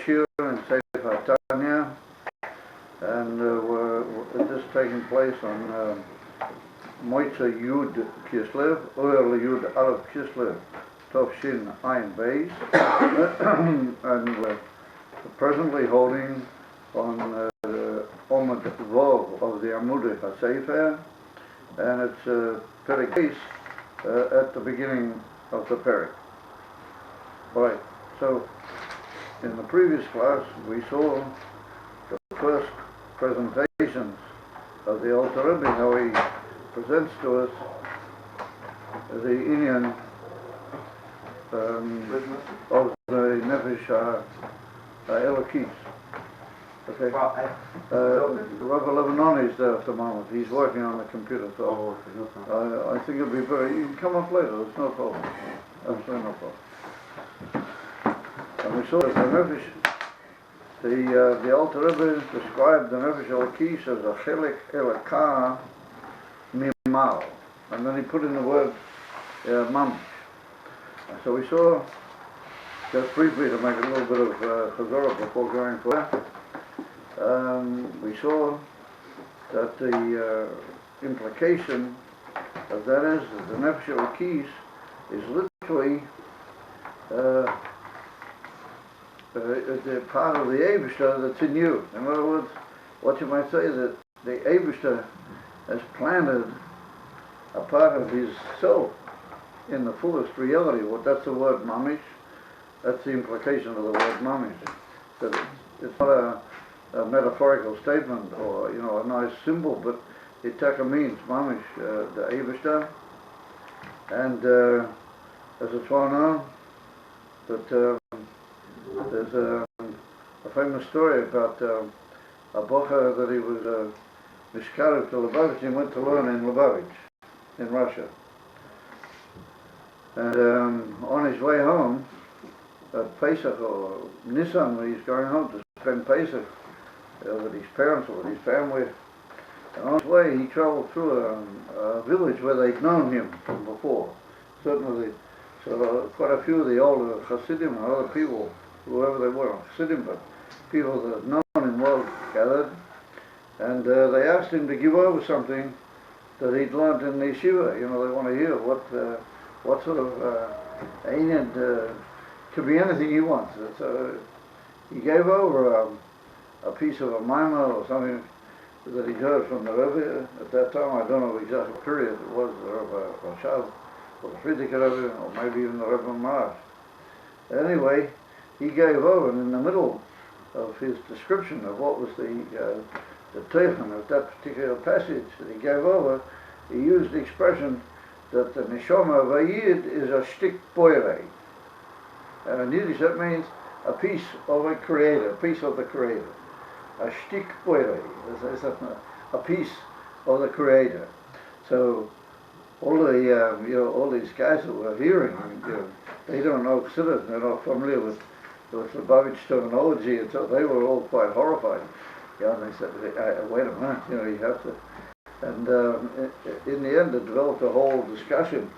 Shir and Sefer Tanya, and this taking place on Tanya-Ch.2 Kislev, early Yud Aleph Kislev, Tovshin Ein Beis, and we're presently holding on Omid Vov of the Amudei HaSefer, and it's Perek Beis at the beginning of the Perek. Right, so in the previous class we saw the first presentations of the Alter Rebbe, how he presents to us the Inyan of the Nefesh HaElokis. Okay. Rabbi Lebanon is there at the moment. He's working on the computer, so I think it'll be very. You can come up later. It's no problem. Absolutely no problem. And we saw that the Nefesh, the Alter Rebbe described the Nefesh HaElokis as a chelik elokah mimal, and then he put in the word mamish. So we saw, just briefly to make a little bit of chazorah before going for that, we saw that the implication of that is that the Nefesh HaElokis is literally the part of the Eibishter that's in you. In other words, what you might say that the Eibishter has planted a part of his soul in the fullest reality. What that's the word mamish. That's the implication of the word mamish. That it's not a metaphorical statement or a nice symbol, but it taka means mamish, the Eibishter. And as it's well known that there's a famous story about a bocher that he was mishkarev to Lubavitch. He went to learn in Lubavitch, in Russia. And on his way home, at Pesach or Nisan, when he's going home to spend Pesach with his parents or with his family, and on his way he travelled through a village where they'd known him from before. Certainly, so quite a few of the older Hasidim and other people, whoever they were, Hasidim, but people that had known him well gathered, and they asked him to give over something that he'd learned in the yeshiva. They want to hear what sort of Einid could be anything he wants. So he gave over a piece of a maimah or something that he'd heard from the Rebbe at that time. I don't know exactly what period it was, the Rebbe Rashab, or the Frierdiker Rebbe, or maybe even the Rebbe Marash. Anyway, he gave over, and in the middle of his description of what was the teichen of that particular passage that he gave over, he used the expression that the neshama of a yid is a shtik boirei. And in Yiddish that means a piece of a creator, a piece of the creator. A shtik boirei, a piece of the creator. So all the all these guys that were hearing, they don't know Chassidus, they're not familiar with Lubavitch terminology, and so they were all quite horrified. And they said, wait a minute, you have to. And in the end, it developed a whole discussion,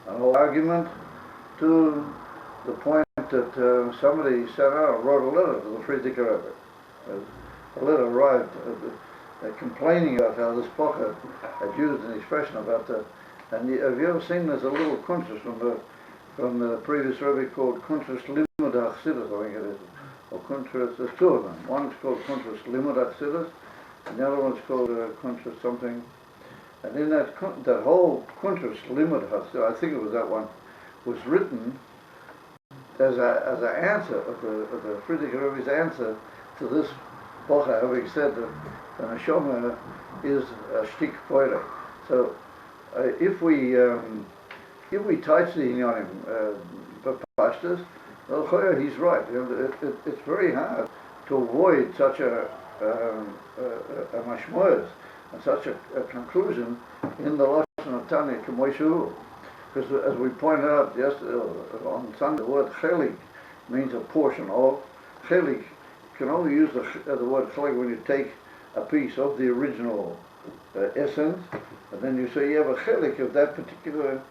a whole argument, to the point that somebody sat out and wrote a letter to the Frierdiker Rebbe. A letter arrived complaining about how this bocher had used an expression about the. And have you ever seen there's a little kuntres from the previous Rebbe called Kuntres Limud HaChassidus, I think it is, or Kuntres. There's two of them. One's called Kuntres Limud HaChassidus, and the other one's called Kuntres something. And in that whole Kuntres Limud HaChassidus, I think it was that one, was written as an answer of the Frierdiker Rebbe's answer to this bocher, having said that the neshama is a shtik poirei. So if we touch the inyanim pashtas, well, he's right. It's very hard to avoid such a mashmoyas and such a conclusion in the lashon of Tanya-Ch.2. Because as we pointed out yesterday on Sunday, the word chelik means a portion of. Chelik, you can only use the word chelik when you take a piece of the original essence, and then you say you have a chelik of that particular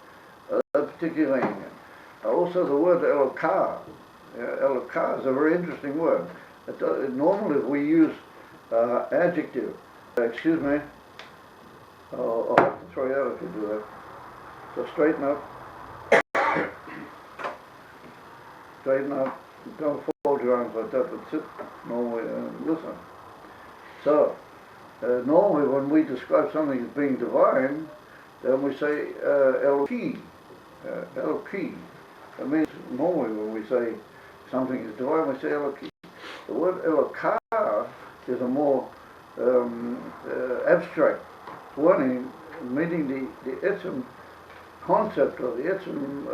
inyan. Also, the word elokah Elokah is a very interesting word. Normally we use adjective. Excuse me. I'll have to throw you out if you do that. So straighten up. Straighten up. Don't fold your arms like that, but sit normally and listen. So, normally when we describe something as being divine, then we say Eloki. Eloki. That means normally when we say something is divine, we say Eloki. The word Elokah is a more abstract wording, meaning the etzem concept or the etzem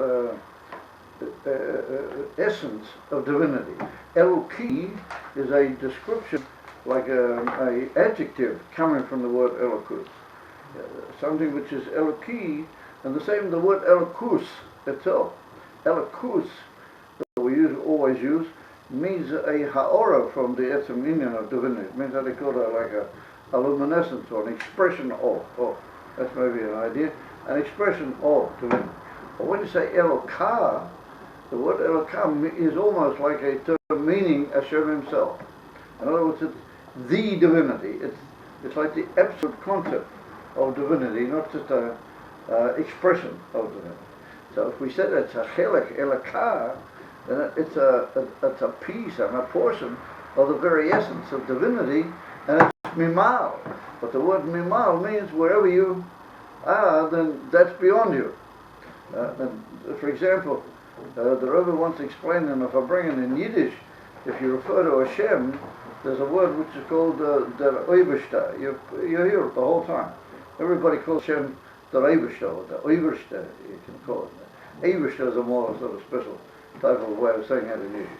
essence of divinity. Eloki is a description, like a adjective coming from the word Elokus. Something which is Eloki, and the same the word Elokus itself. Elokus, that we always use, means a ha'ora from the etzem inyan of divinity. It means that they call it like a luminescence or an expression of. Oh, that's maybe an idea. An expression of divinity. But when you say Elokah, the word Elokah is almost like a term meaning Hashem himself. In other words, it's the divinity. It's like the absolute concept of divinity, not just a expression of divinity. So if we said it's a chelek Elokah, then it's a piece and a portion of the very essence of divinity, and it's mimal. But the word mimal means wherever you are, then that's beyond you. And for example, the Rebbe once explained, and if I bring it in Yiddish, if you refer to Hashem, there's a word which is called der Oberste. You hear it the whole time. Everybody calls Hashem der Oberste, or der Oberste, you can call it. Oberste is a more sort of special type of way of saying that in Yiddish.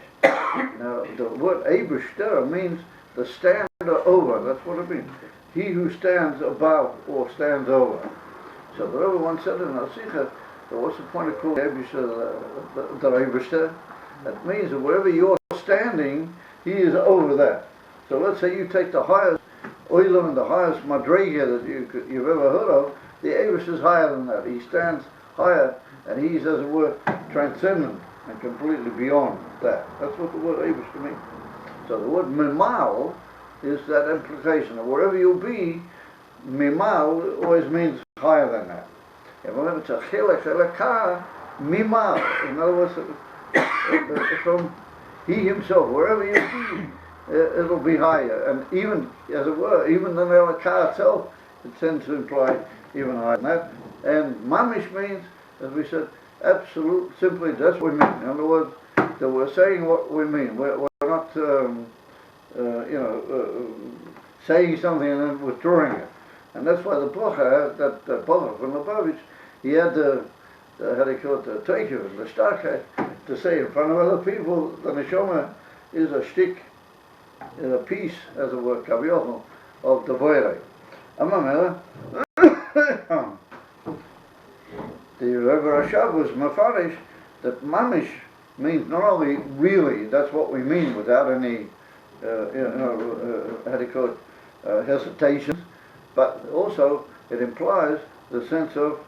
Now, the word Oberste means the stander over, that's what it means. He who stands above or stands over. So the Rebbe once said in Asicha, what's the point of calling the Oberste? That means that wherever you're standing, he is over that. So let's say you take the highest oilam and the highest madrega that you've ever heard of, the Oberste is higher than that. He stands higher, and he's, as it were, transcendent and completely beyond that. That's what the word Oberste means. So the word mimal is that implication of wherever you'll be, mimal always means higher than that. And when it's a chelek Elokah, mimal, in other words, from he himself, wherever you be, it'll be higher. And even, as it were, even the Elokah itself, it tends to imply even higher than that. And mamish means, as we said, absolute, simply that's what we mean. In other words, that we're saying what we mean. We're not, saying something and then withdrawing it. And that's why the Pocha, that Pocha from Lubavitch, he had the how do you call it, the teicher, the starkheit, to say in front of other people, the neshama is a shtick, is a piece, as it were, kaviochel, of the boire. The Rebbe Rashab was mafarish that mamish means not only really, that's what we mean without any, how do you call it, hesitation, but also it implies the sense of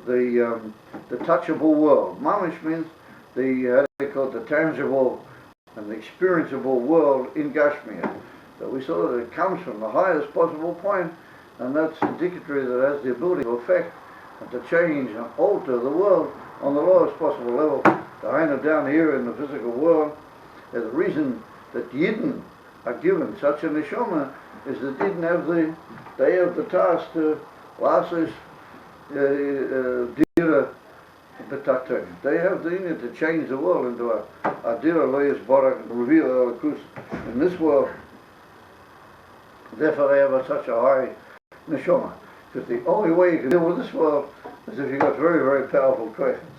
the touchable world. Mamish means the, how do you call it, the tangible and the experienceable world in Gashmiya. So we saw that it comes from the highest possible point, and that's indicatory that it has the ability to affect and to change and alter the world on the lowest possible level. The Haina down here in the physical world, the reason that Yidden are given such a neshama is that Yidden they have the task to lasses dira betakten. They have the need to change the world into a dira loyes barak and reveal Elokus in this world. Therefore they have such a high neshama. Because the only way you can deal with this world is if you've got very, very powerful questions.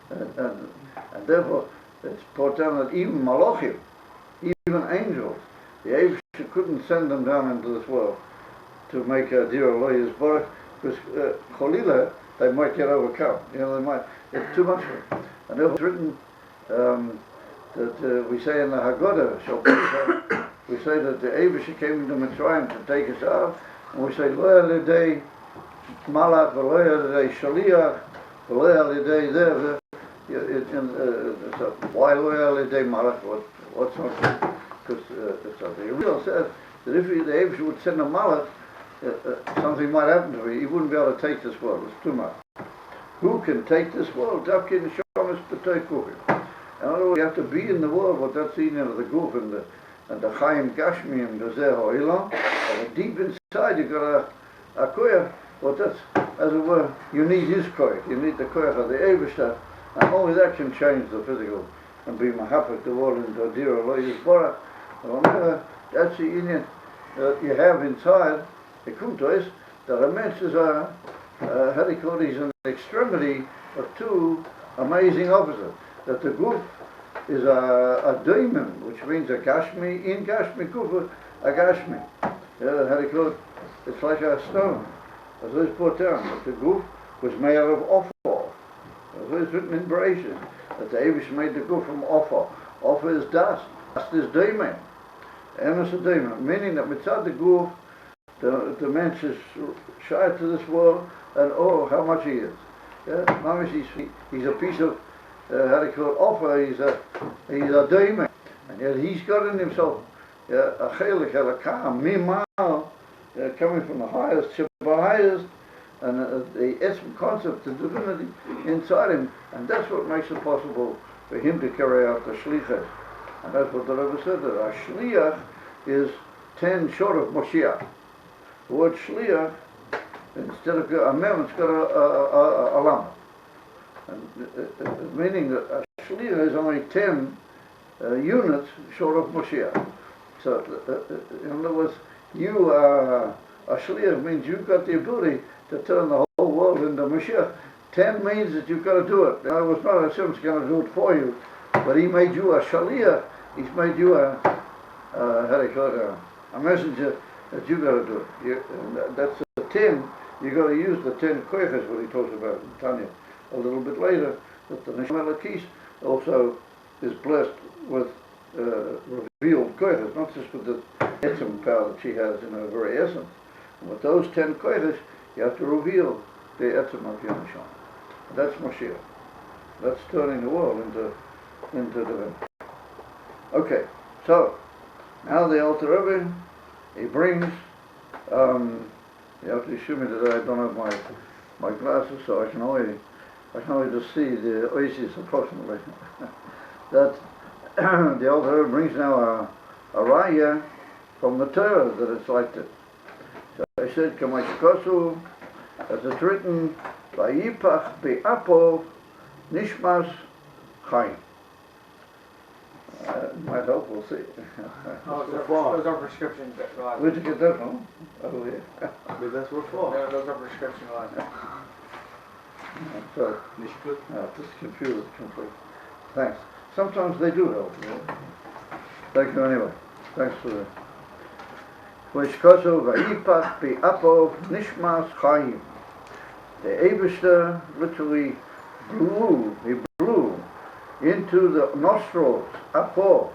And therefore it's brought down that even malachim, even angels, the Eibusha couldn't send them down into this world to make a dira loyes barak, because cholila they might get overcome. They might, it's too much for them. And therefore it's written that we say in the Haggadah, we say that the Eibusha came into Mitzrayim to take us out, and we say lo yalidei malach v'lo yalidei shaliach v'lo yalidei why loyal they malach? What's not? Because the real says that if the Abish would send a malach, something might happen to him. He wouldn't be able to take this world. It's too much. Who can take this world? In other words, you have to be in the world. What that's seen of the guf and the Chaim Gashmiim, the Zeh Ha'olam. And deep inside, you got a koyach. What that's, as it were, you need his koyach. You need the koyach of the Eibishter, and only that can change the physical and be mahapik the world into a dear Allah Yisborach. That's the union that you have inside the kuntois. The immense is how do you call it? He's an extremity of two amazing opposites. That the guf is a daimon, which means a gashmi, in gashmi guf, a gashmi. Yeah, how do you call it? It's like a stone. As it's put down, that the guf was made out of offer. As it's written in Bereshit, that the Abish made the guf from offer. Offer is dust. Dust is daimon. And it's a daimon, meaning that mitzad the guf, the mensch is shy to this world, and oh, how much he is. Yeah, he's a piece of, how do you call it, offer, he's a daimon. And yet he's got in himself a chelik, a kam, mimal, coming from the highest, highest, and the essence concept, the divinity inside him. And that's what makes it possible for him to carry out the shlichus. And that's what the Rebbe said, that a shliach is 10 short of Moshiach. The word shliach, instead of a mem, it's got a lam. And meaning that a shliach is only 10 units short of Moshiach. So, in other words, you a shliach means you've got the ability to turn the whole world into Moshiach. 10 means that you've got to do it. In other words, not Hashem's going to do it for you, but He made you a shliach. He's made you how do you call it, a messenger that you've got to do it. That's the 10. You've got to use the 10 koyches, what he talks about in Tanya a little bit later, that the Neshama Lakis also is blessed with revealed koyches, not just with the etzem power that she has in her very essence. And with those 10 koyches, you have to reveal the etzem of your Neshama. That's Mashiach. That's turning the world into divinity. Okay, so now the Alter Rebbe, he brings, you have to assure me that I don't have my glasses, so I can only just see the oasis approximately. That the Alter Rebbe brings now a raya from the Torah that it's like that. So I said, Tanya-Ch.2, as it's written, Vayipach be'apo nishmas chaim. Might help, we'll see. Those are prescription glasses. Where'd you get that from? Oh, yeah. Maybe that's what for. No, those are prescription glasses. So, this computer is complete. Thanks. Sometimes they do help. Yeah. Thank you anyway. Thanks for that. Tanya-Ch.2, Vayipach be'apo nishmas chaim. The Eibishter literally blew into the nostrils, apo,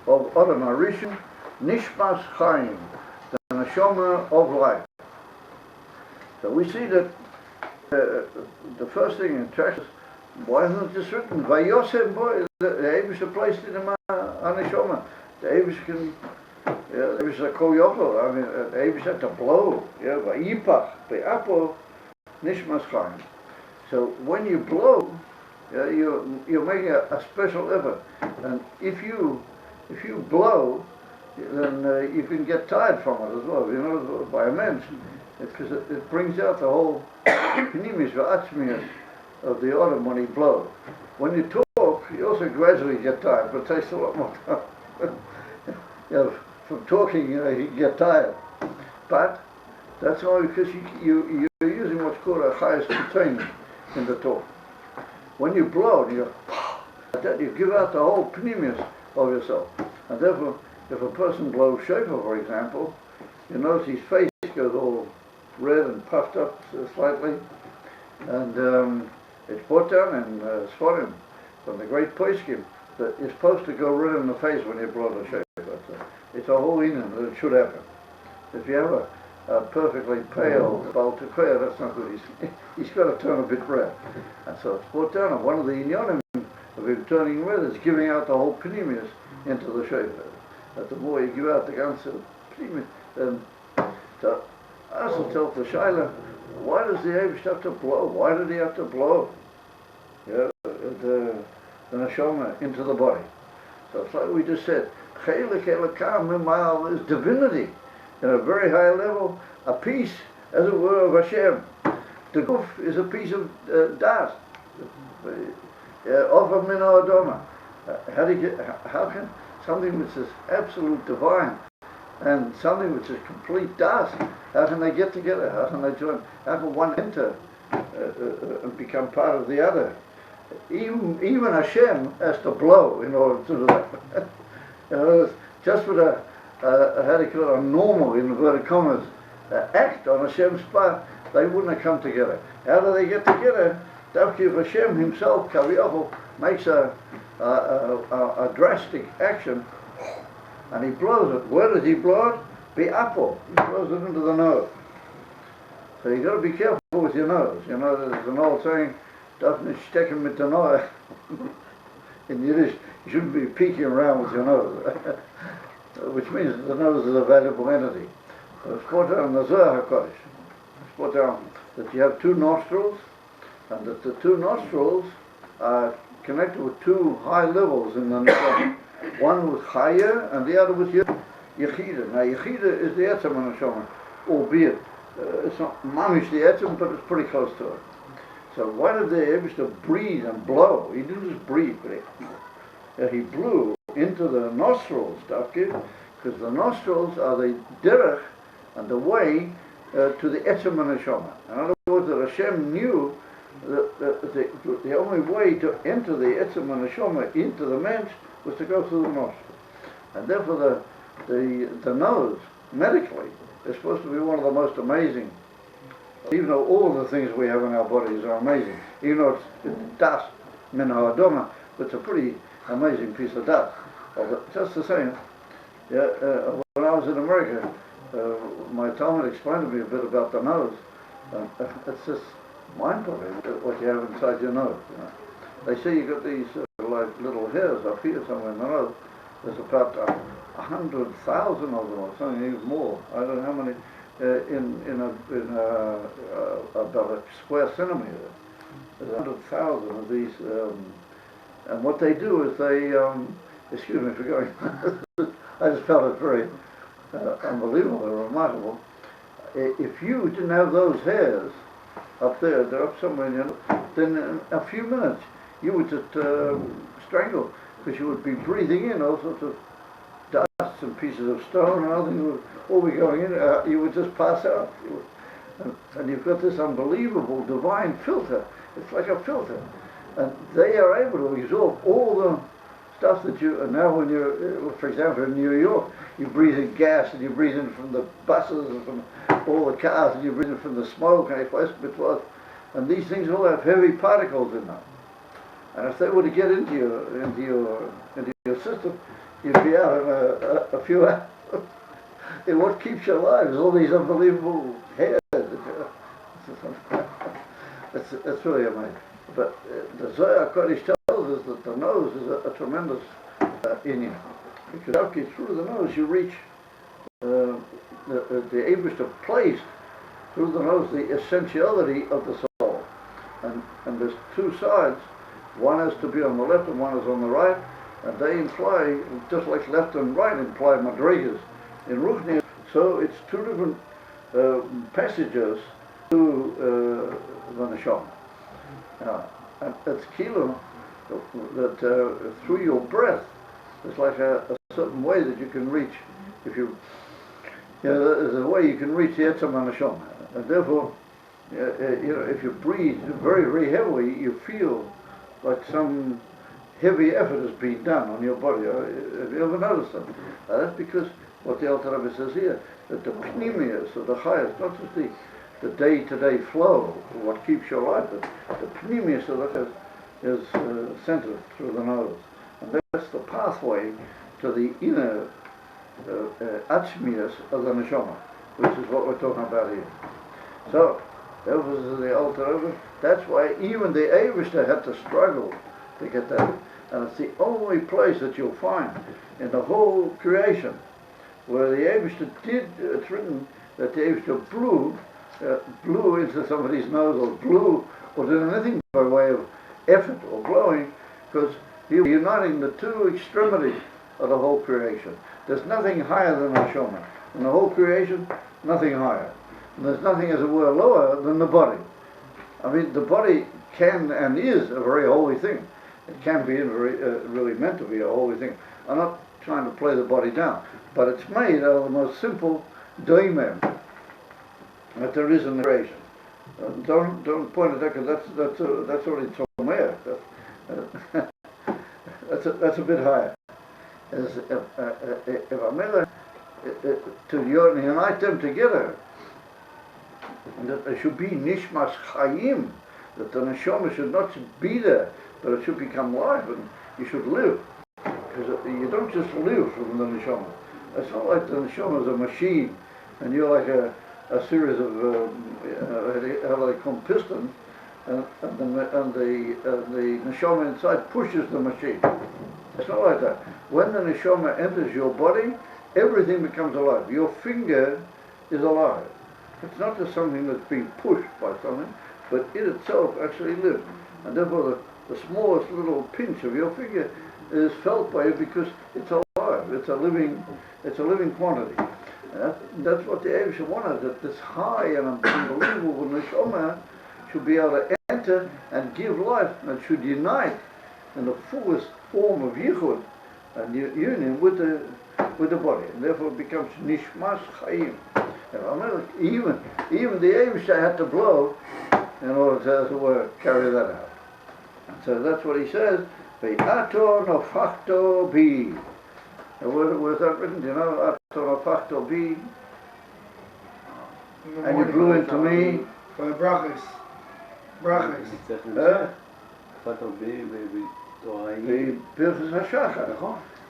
of Adam Harishon, nishmas chaim, the neshama of life. So we see that the first thing in text, why isn't it just written, Vayosem boy, the Eibishter placed in him a neshama. The Eibishter can, the Eibishter kol yochel, I mean, the Eibishter had to blow, Vayipach, be'apo, nishmas chaim. So when you blow, you're making a special effort, and if you blow, then you can get tired from it as well. You know, by a mensch, because it brings out the whole pnimis v'atzmius of the autumn when he blows. When you talk, you also gradually get tired, but it takes a lot more time. From talking, you can get tired, but that's only because you're using what's called a highest containment in the talk. When you blow, you go, that you give out the whole pneumius of yourself. And therefore, if a person blows shofar, for example, you notice his face goes all red and puffed up slightly. And it's put down in Sforim from the great poskim that you're supposed to go red in the face when you blow the shofar. It's a whole inyan that it should happen. If you have a perfectly pale Baal Tekoya, that's not good. He's got to turn a bit red. And so it's brought down. And one of the inyanim him turning red is giving out the whole pneumius into the shofar. That the more you give out the ganze pneumius, then so I also tell the Shaila, why does the Eibush have to blow? Why did he have to blow the neshama into the body? So it's like we just said, Chelik Elokam Mimal is divinity in a very high level, a piece, as it were, of Hashem. The guf is a piece of das, of a min ha'adama. How can something which is absolute divine and something which is complete das, how can they get together? How can they join? How can one enter and become part of the other? Even Hashem has to blow in order to do that. Just with how do you call it, a normal, in inverted commas, act on Hashem's part, they wouldn't have come together. How do they get together? If Hashem himself, Kaviyachol, makes a drastic action, and he blows it. Where does he blow it? Be'apol. He blows it into the nose. So you've got to be careful with your nose. You know, there's an old saying, "Darf nicht stecken mit der Nase." In Yiddish, you shouldn't be peeking around with your nose, which means that the nose is a valuable entity. So it's brought down in the Zohar HaKodesh. It's brought down that you have two nostrils, and that the two nostrils are connected with two high levels in the neshama. One with Chaya and the other with Yechida. Now Yechida is the Etzem neshama, albeit it's not mamish the Etzem, but it's pretty close to it. So why did the Eibush breathe and blow? He didn't just breathe, but he blew into the nostrils, because the nostrils are the derech and the way to the Etzem neshama. In other words, that Hashem knew that the only way to enter the Etzem neshama into the mensch was to go through the nostrils. And therefore the nose, medically, is supposed to be one of the most amazing, even though all of the things we have in our bodies are amazing, even though it's das, min ha'adama, but it's a pretty amazing piece of dust. Just the same, when I was in America, my Talmud explained to me a bit about the nose. It's just mind-boggling what you have inside your nose. You know. They say you got these like little hairs up here somewhere in the nose. There's about 100,000 of them, or something even more. I don't know how many in about a square centimeter. There's 100,000 of these, and what they do is they, excuse me for going. I just felt it very unbelievable and remarkable. If you didn't have those hairs up there, they're up somewhere in your nose, then in a few minutes you would just strangle, because you would be breathing in all sorts of dust and pieces of stone and other things would all be going in. You would just pass out. And you've got this unbelievable divine filter. It's like a filter. And they are able to absorb all the stuff that you, and now when you're, for example, in New York, you breathe in gas and you breathe in from the buses and from all the cars and you breathe in from the smoke and these things all have heavy particles in them. And if they were to get into your system, you'd be out in a few hours. And what keeps you alive is all these unbelievable hairs. That's really amazing. But the Zohar Kodesh tells us that the nose is a tremendous inyan. Because through the nose you reach the Eibush placed through the nose the essentiality of the soul. And there's two sides. One is to be on the left and one is on the right, and they imply, just like left and right imply madrigas in Ruchni. So it's two different passages to the neshama. And it's kilo that through your breath, it's like a certain way that you can reach. If there's a way you can reach the Etzem neshama, and therefore, if you breathe very, very heavily, you feel like some heavy effort has been done on your body. Have you ever noticed that? That's because what the Alter Rebbe says here, that the pneumius of the highest, not just the day-to-day flow, what keeps you alive, but the pneumius of the highest is centered through the nose. And that's the pathway to the inner atzmius of the neshama, which is what we're talking about here. So, that was the Alter Rebbe. That's why even the Eibush had to struggle to get that. And it's the only place that you'll find in the whole creation where the Eibishter did, it's written that the Eibishter blew into somebody's nose or blew or did anything by way of effort or blowing, because he was uniting the two extremities of the whole creation. There's nothing higher than Neshama. In the whole creation, nothing higher. And there's nothing, as it were, lower than the body. I mean, the body can and is a very holy thing. It can be really meant to be a holy thing. I'm not trying to play the body down, but it's made out of the most simple doimem that there is in the creation. Don't point at that, because that's already Tomei. That's a bit higher. If I'm to unite them together, and that there should be nishmas chayim, that the neshama should not be there, but it should become life, and you should live. Because you don't just live from the neshama. It's not like the neshama is a machine, and you're like a series of how do they call pistons, and the neshama inside pushes the machine. It's not like that. When the neshama enters your body, everything becomes alive. Your finger is alive. It's not just something that's being pushed by something, but it itself actually lives. And therefore the smallest little pinch of your finger is felt by you because it's alive. It's a living quantity. That's what the Eibishter wanted, that this high and unbelievable neshama should be able to enter and give life, and should unite in the fullest form of yichud and union with the body, and therefore it becomes nishmas chayim. Even the Eibishter had to blow in order to, as it were, carry that out. So that's what he says. Ve'ato nofachto bi. Where's that written? Do you know? Ato nofachto bi. And you blew into me. For the brachas. Fato bi Birchas HaShachar.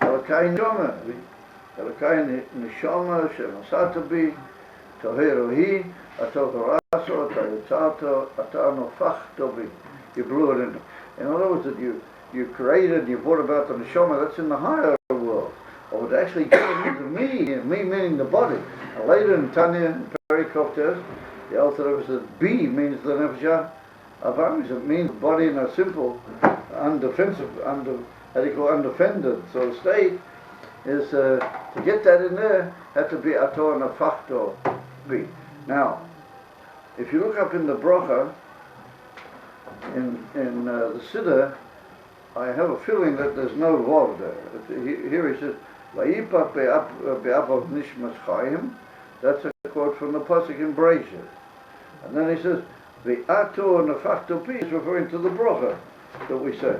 Elokai neshama. Elokai neshama she'nosata bi. Tohero hi. Ato toraso. Ato yitzato. Ato nofachto bi. You blew it into. In other words, that you created, you brought about the neshama that's in the higher world. Or it actually came into me meaning the body. And later in Tanya-Ch.2, the Alter Rebbe says, B means the nefesh avamis. It means the body in a simple, undefensive, undefended sort of state. Is to get that in there, had to be ator nefachto B. Now, if you look up in the bracha, in the Siddur, I have a feeling that there's no vav there. Here he says, "Vayipa be'apav nishmas chayim." That's a quote from the pasuk in Bereshit. And then he says, "Ve'ato nefachto pi," is referring to the bracha that we say.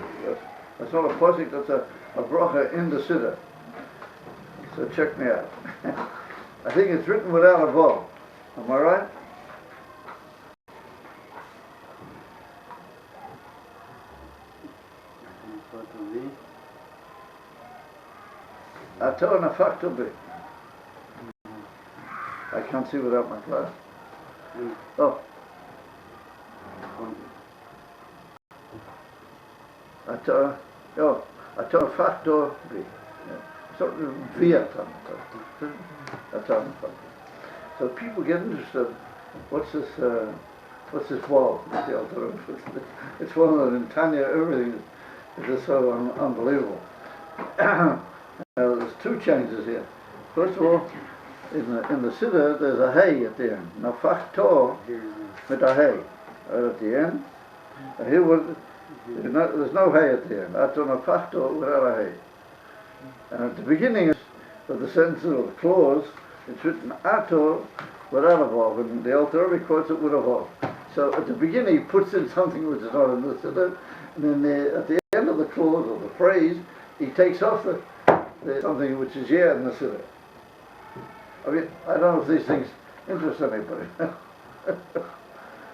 That's not a pasuk. That's a bracha in the Siddur. So check me out. I think it's written without a vav. Am I right? Ato nefachto bi. I can't see without my glass. Oh. Ato nefachto bi. So viatam. Ato nefachto. So people get interested. What's this wall? It's one that in Tanya everything is just so unbelievable. There's two changes here. First of all, in the Siddur there's a hay at the end. Nefachto with a hay right at the end. And here there's no hay at the end. Ato nefachto without a hay. And at the beginning of the sentence or the clause, it's written ato without a vav, and the Alter Rebbe quotes it with a vav. So at the beginning he puts in something which is not in the Siddur, and then at the end of the clause or the phrase, he takes off the something which is here in the Siddur. I mean, I don't know if these things interest anybody.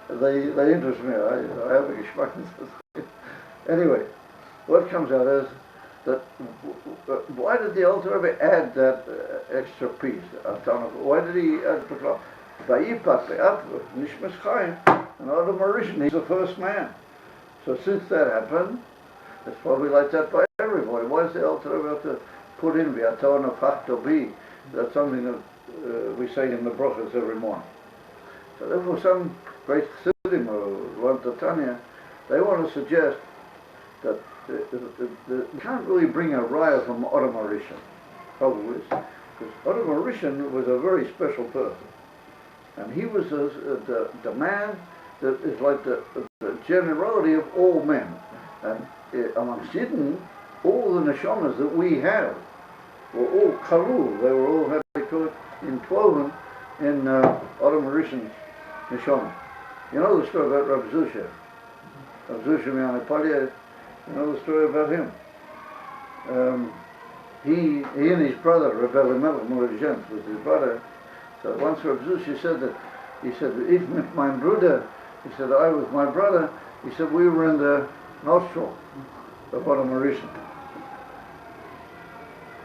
they interest me. I have a geschmack. Anyway, what comes out is that why did the Alter Rebbe add that extra piece? Why did he add the Vayipat nishmas chayim? And Adam Arishan, he's the first man. So since that happened, that's why we like that by why does the Alter Rebbe have to put in Tanya-Ch.2? That's something that we say in the brachas every morning. So therefore some great chassidim who learned the Tanya, they want to suggest that you can't really bring a raya from Adam HaRishon. Probably is, because Adam HaRishon was a very special person. And he was the man that is like the generality of all men. And amongst Yidden, all the neshamas that we have were all karul. They were all, how do they call it, entwoven in Adam HaRishon's neshama. You know the story about Rav Zusha? Rav Zusha Mi'anipalya, you know the story about him? He and his brother, Rav Elimelech Mulad was his brother. So once Rav Zusha said that, he said, "Ich mit mein Bruder," he said, "I with my brother," he said, "we were in the nostril of Adam HaRishon."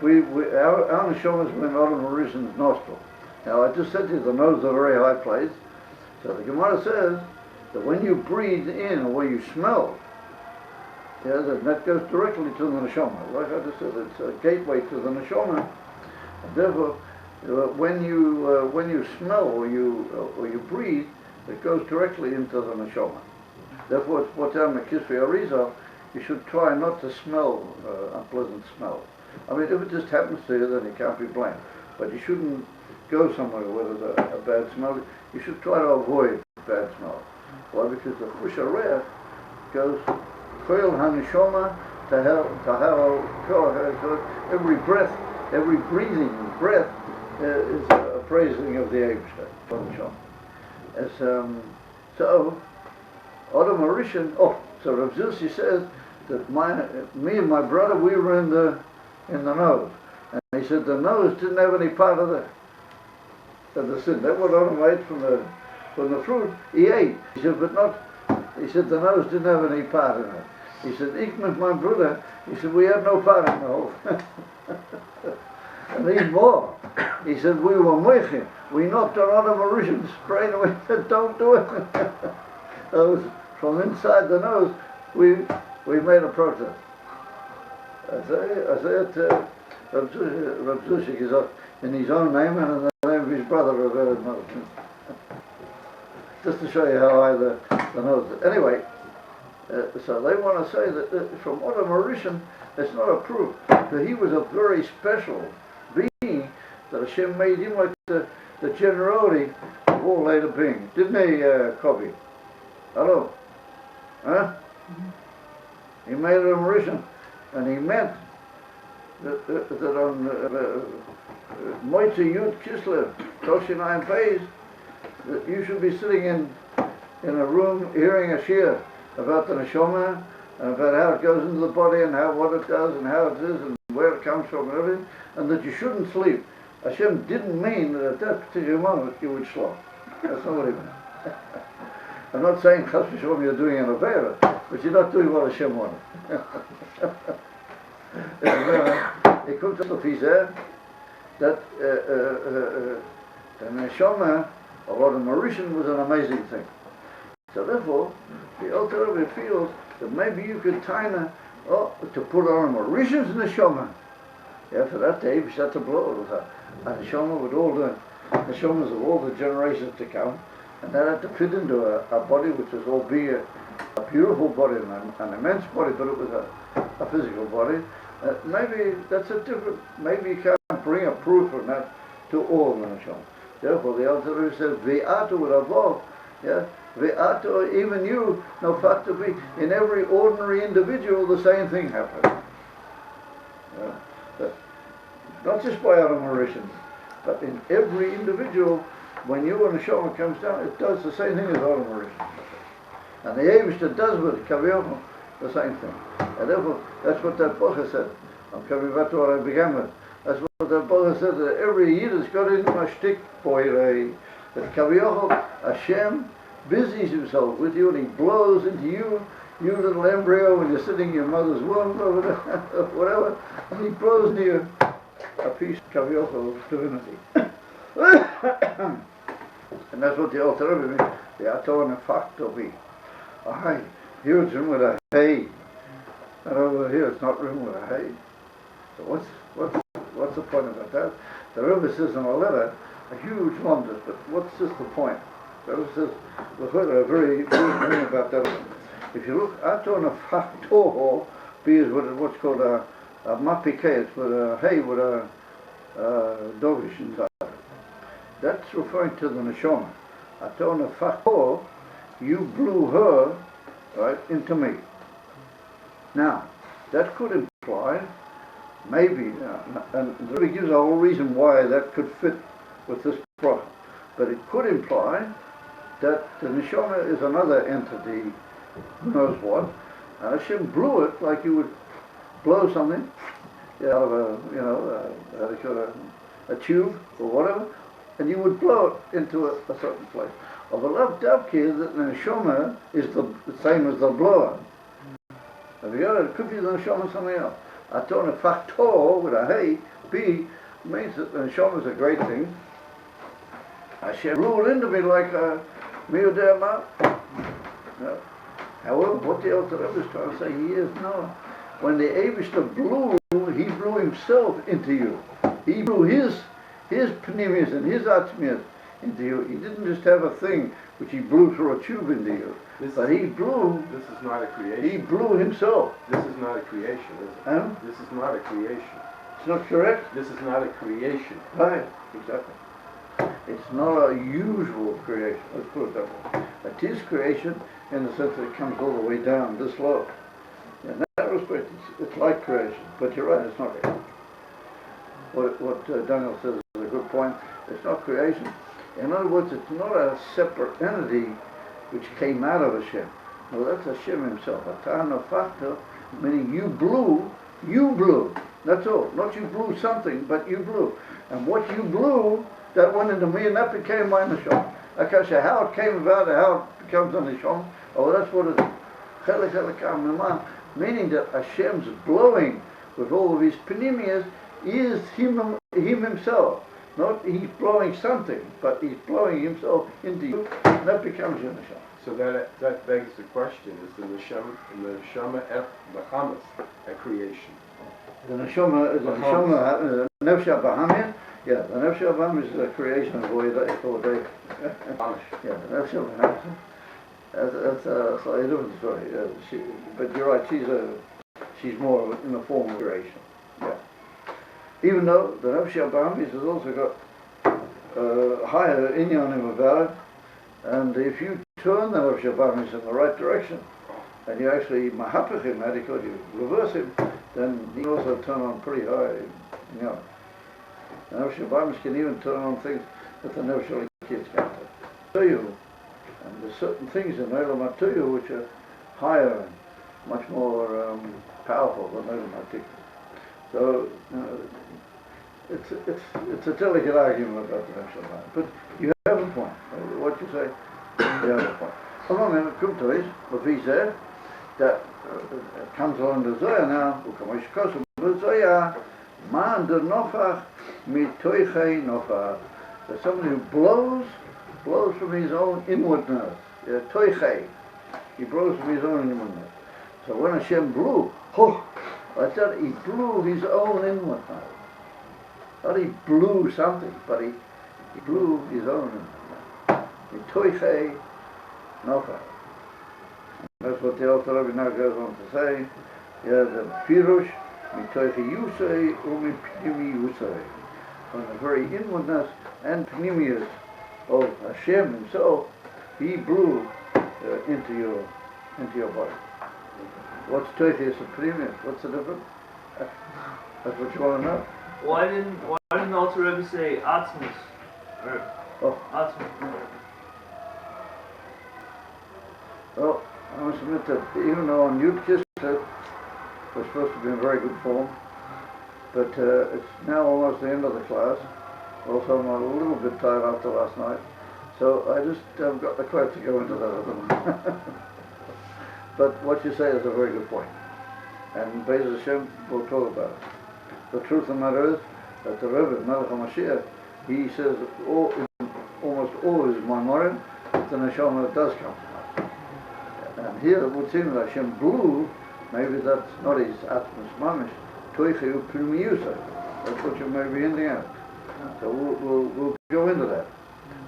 Our neshamas were in Adam HaRishon's nostril. Now I just said to you, the nose is a very high place. So the Gemara says that when you breathe in or when you smell, that goes directly to the neshama. Like I just said, it's a gateway to the neshama. And therefore, when you smell or you breathe, it goes directly into the neshama. Therefore, it's what's down the Kisvei Arizal. You should try not to smell unpleasant smell. I mean, if it just happens to you, then you can't be blamed. But you shouldn't go somewhere where there's a bad smell. You should try to avoid bad smell. Why? Because the Chush HaReach goes Koil HaNeshama Tahal. Every breath, every breathing breath is a praising of the Eibishter. So Adam HaRishon. So Rav Zusha says that me and my brother, we were in the nose, and he said the nose didn't have any part of the sin. That what Adam ate from the fruit, he ate. He said, but not. He said the nose didn't have any part in it. He said, "Ich mit my brother," he said, "we had no part in the whole." And even more, he said, "we were moichim. We knocked on Adam HaRishon's brain and we said, don't do it." That was from inside the nose. We made a protest. I say it. Rav Zusha is in his own name and in the name of his brother, Rav Elimelech. Just to show you how high the nose is. Anyway, so they want to say that from Adam HaRishon, it's not a proof that he was a very special being, that Hashem made him like the generality of all later beings. Didn't he, Kobi? Hello? Huh? Mm-hmm. He made Adam HaRishon, and he meant that on Moitze Yud Kislev, Toshinayim Pez, that you should be sitting in a room hearing a shir about the neshama and about how it goes into the body and what it does and how it is and where it comes from and everything, and that you shouldn't sleep. Hashem didn't mean that at that particular moment you would sleep. That's not what he meant. I'm not saying chas v'shalom you're doing an avera, but you're not doing what Hashem wanted. It comes to the that the neshama of Adam HaRishon was an amazing thing. So therefore, the Alter Rebbe feels that maybe you could to put Adam HaRishon's neshama. Yeah, for that day, we had to blow it with a neshama with all the neshamas of all the generations to come, and that had to fit into a body which was albeit a beautiful body, an immense body, but it was a physical body. Maybe that's a different. Maybe you can't bring a proof from that to all the neshamas. Therefore, the Alter Rebbe says, "Ve'atu with avov." Yeah, ve'atu, even you, no fact to be in every ordinary individual, the same thing happens. Not just by Adam HaRishon, but in every individual, when your neshama comes down, it does the same thing as Adam HaRishon. And the Eibishter does with Kaviyachol the same thing. And therefore, that's what that Bocha said. I'm coming back to what I began with. That's what that Bocha said, that every Yid has got in a shtick boy, that Kaviyachol, Hashem busies himself with you and he blows into you, you little embryo, when you're sitting in your mother's womb or whatever, and he blows into you a piece of Kaviyachol of divinity. And that's what the Alter Rebbe means, the Tanya-Ch.2. Here it's written with a hey, and over here it's not written with a hey. So what's the point about that? The Rebbe says in a letter, a huge wonder, but what's just the point? The Rebbe says, we've heard a very good thing about that. If you look, I on a factor, B is what's called a mapike, it's with a hay with a dovish inside. That's referring to the neshama. I told her, factor, you blew her, right, into me. Now, that could imply, maybe, and it really gives a whole reason why that could fit with this problem, but it could imply that the neshama is another entity, who knows what, and Hashem blew it like you would blow something out of a tube or whatever, and you would blow it into a certain place. Of a love davki that the neshama is the same as the blower. Have you got it? It could be the neshama something else. I told a factor with a hey, B, means that the neshama is a great thing. Hashem blew it into me like a miudema. However, what the Alter Rebbe is trying to say here is no. When the Eibishter blew, he blew himself into you. He blew his pneumius and his atzmius into you. He didn't just have a thing which he blew through a tube into you. But he blew. This is not a creation. He blew himself. This is not a creation, is it? This is not a creation. It's not correct? This is not a creation. Right, exactly. It's not a usual creation, let's put it that way. It is creation in the sense that it comes all the way down this low. In that respect, it's like creation, but you're right, it's not creation. What Daniel says is a good point. It's not creation. In other words, it's not a separate entity which came out of Hashem. No, that's Hashem himself. Atana factor, meaning you blew. That's all. Not you blew something, but you blew. And what you blew, that went into me, and that became my neshama. Akasha, how it came about, how it becomes a neshama, oh, that's what it is. Chelik Elikam Mimah, meaning that Hashem's blowing with all of his panemias is him himself. Not he's blowing something, but he's blowing himself into you, and that becomes your neshama. So that begs the question: is the neshama bahamas a creation? The neshama, nefsha bahamia. Yeah, the nefsha bahamia is a creation of Oidei. Yeah, the nefsha bahamia. That's a slightly different story. But you're right. She's more in the form of creation. Yeah. Even though the nefsha bahamia has also got higher inyanim about it, and if you turn the nefsha bahamia in the right direction, and you actually mahapach him, how do you call it, you reverse him, then he can also turn on pretty high, you know. The nefsha bahamia can even turn on things that the nefsha kids can't do. And there's certain things in Olam HaToyu which are higher and much more powerful than Olam HaTikva. So it's a delicate argument about the nefsha bahamia. But you have a point. What you say, you have a point. Along in the Kumtois, what he said, that comes along the Zohar now, Ukamosh Kosom, the Zohar, man de nofach mitoichei nofach. There's somebody who blows from his own inwardness. Toichei. He blows from his own inwardness. So when Hashem blew, I said he blew his own inwardness. Not he blew something, but he blew his own inwardness. Toichei nofach. That's what the Alter Rebbe now goes on to say. Yeah, the Pirush, mitoichi yusei umipnimi yusei. From the very inwardness and pnimius of Hashem himself, he blew into your body. What's toichius and pnimius? What's the difference? That's what you want to know. Why didn't the Alter Rebbe say atzmus? Or atzmus? Well, I must admit that even though on Yud Kislev was supposed to be in very good form, but it's now almost the end of the class. Also, I'm a little bit tired after last night, so I just haven't got the courage to go into that at the moment. But what you say is a very good point, and Be'ez Hashem will talk about it. The truth of the matter is that the Rebbe, Melech HaMashiach, he says in almost all his Maimorim that the neshama does come from us. And here it would seem that Hashem blew, maybe that's not his Atmas Mamish, Toichi Upinimiusa. That's what you may be hinting at. So we'll go into that.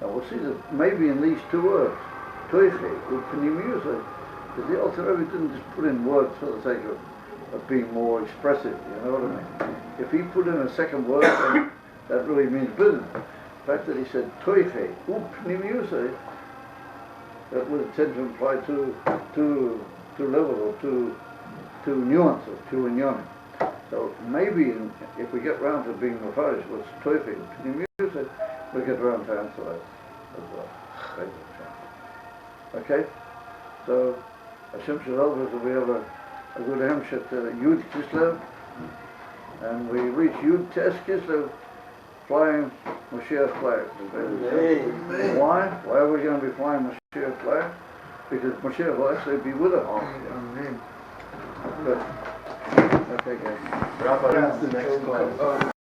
And we'll see that maybe in these two words, Toichi Upinimiusa, that the Alter Rebbe didn't just put in words for the sake of being more expressive, you know what I mean? If he put in a second word, then that really means business. The fact that he said Toichi Upinimiusa, that would tend to imply two levels or two nuances, two inyanim. So maybe if we get round to being mafarish, what's Toichi Upinimiusa, we get round to answer that as well. Okay? So Hashem should help us if we have a good hemshet Yud Kislev, and we reach Yud Tes Kislev, flying Mashiach flag. Why? Why are we going to be flying Mashiach flag? Because Mashiach will actually be with us. Good. Okay, guys. Rabbi, that's the next class.